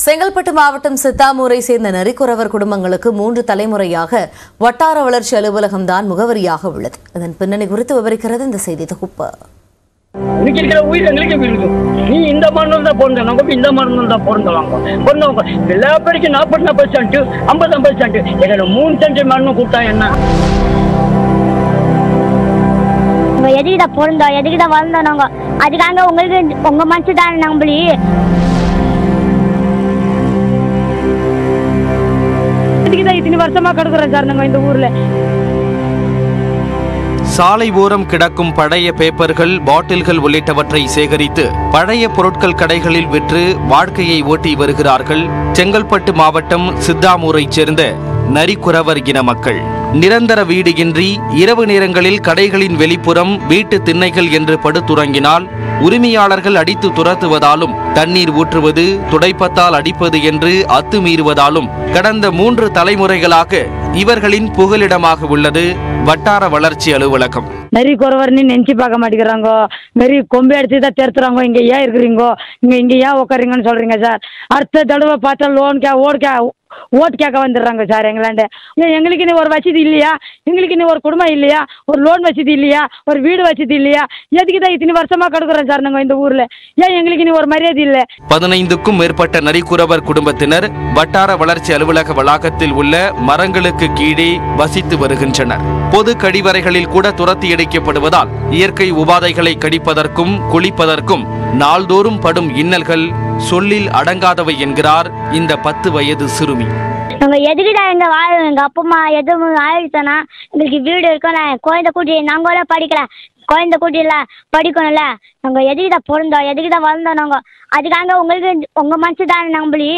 செங்கல்பட்டு மாவட்டம் சித்தாமூரை சேர்ந்த நரிக்குறவர் குடும்பங்களுக்கு 3 தலைமுறையாக வட்டார வளர்ச்சி அலுவலகம் தான் முகவரியாக உள்ளது. இதன் பின்னணி குறித்து விவரிக்கிறது இந்த செய்தி தொகுப்பு. நீ இந்த மண்ணில் தான் பிறந்தவங்க, இந்த மண்ணில் தான் பிறந்தவங்க எல்லா பேருக்கும் 40% 50% என்னோட 3 சென்ட் மண்ணு கொடுத்தா என்ன? எதுக்குதான் பிறந்தோம், எதுக்குதான் வளர்ந்தோம், அதுக்காக உங்களுக்கு உங்க மனசு தான் நம்பளி. இத்தனை வருஷமா கிடக்குறோம் சார் நாங்க இந்த ஊர்ல. சாலை ஓரம் கிடக்கும் பழைய பேப்பர்கள், பாட்டில்கள் உள்ளிட்டவற்றை சேகரித்து பழைய பொருட்கள் கடைகளில் விற்று வாழ்க்கையை ஓட்டி வருகிறார்கள் செங்கல்பட்டு மாவட்டம் சித்தாமூரைச் சேர்ந்த நரிக்குறவர் இன மக்கள். நிரந்தர வீடு இன்றி இரவு நேரங்களில் கடைகளின் வெளிப்புறம் வீட்டு திண்ணைகள் என்று படுத்துறங்கினால் உரிமையாளர்கள் அடித்து துரத்துவதாலும், தண்ணீர் ஊற்றுவது, துடைப்பத்தால் அடிப்பது என்று அத்துமீறுவதாலும் கடந்த 3 தலைமுறைகளாக இவர்களின் புகலிடமாக உள்ளது வட்டார வளர்ச்சி அலுவலகம். நரிக்குறவர்னு நினைச்சு பார்க்க மாட்டேங்கிறாங்க. நரி கொம்பை அடிச்சு தான் தேர்த்துறாங்க. இங்க ஏன் இருக்கிறீங்க, இங்க ஏன் உட்காருங்கன்னு சொல்றீங்க சார். அடுத்த தடவை பார்த்தா ஓட்டு கேட்க வந்துடுறாங்க சார் எங்களாண்ட. எங்களுக்கு இன்னும் ஒரு வசதி இல்லையா, எங்களுக்கு இன்னும் ஒரு குடும்பம் இல்லையா, ஒரு லோன் வசதி இல்லையா, ஒரு வீடு வசதி இல்லையா? எதுக்கு தான் இத்தனை வருஷமா கிடக்குறோம் சார் நாங்க இந்த ஊர்ல. ஏன் எங்களுக்கு இன்னும் ஒரு மரியாதை இல்லை? 15க்கும் மேற்பட்ட நரிக்குறவர் குடும்பத்தினர் வட்டார வளர்ச்சி அலுவலக வளாகத்தில் உள்ள மரங்களுக்கு கீழே வசித்து வருகின்றனர். பொது கழிவறைகளில் கூட துரத்தி அடிக்கப்படுவதால் இயற்கை உபாதைகளை கடிப்பதற்கும் குளிப்பதற்கும் நாள்தோறும் படும் இன்னல்கள் சொல்லில் அடங்காதவை என்கிறார் இந்த 10 வயது சிறுமி. நாங்க எதுக்குதான் எங்க வாழும், எங்க அப்பா அம்மா எதுவும் ஆயிடுச்சோன்னா எங்களுக்கு வீடு இருக்கும், குழந்தை கூட்டி நாங்களே படிக்கல, குழந்தை கூட்டில படிக்கணும்ல. நாங்க எதுக்குதான் பிறந்தோம், எதுக்குதான் வளர்ந்தோம், நாங்க அதுக்காக உங்களுக்கு உங்க மனசு தானே நம்பளி,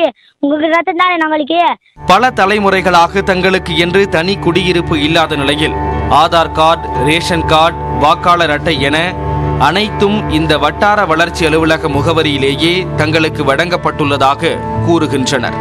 உங்களுக்கு ரத்தம் தானே நாங்களுக்கு. பல தலைமுறைகளாக தங்களுக்கு என்று தனி குடியிருப்பு இல்லாத நிலையில் ஆதார் கார்டு, ரேஷன் கார்டு, வாக்காளர் அட்டை என அனைத்தும் இந்த வட்டார வளர்ச்சி அலுவலக முகவரியிலேயே தங்களுக்கு வழங்கப்பட்டுள்ளதாக கூறுகின்றனர்.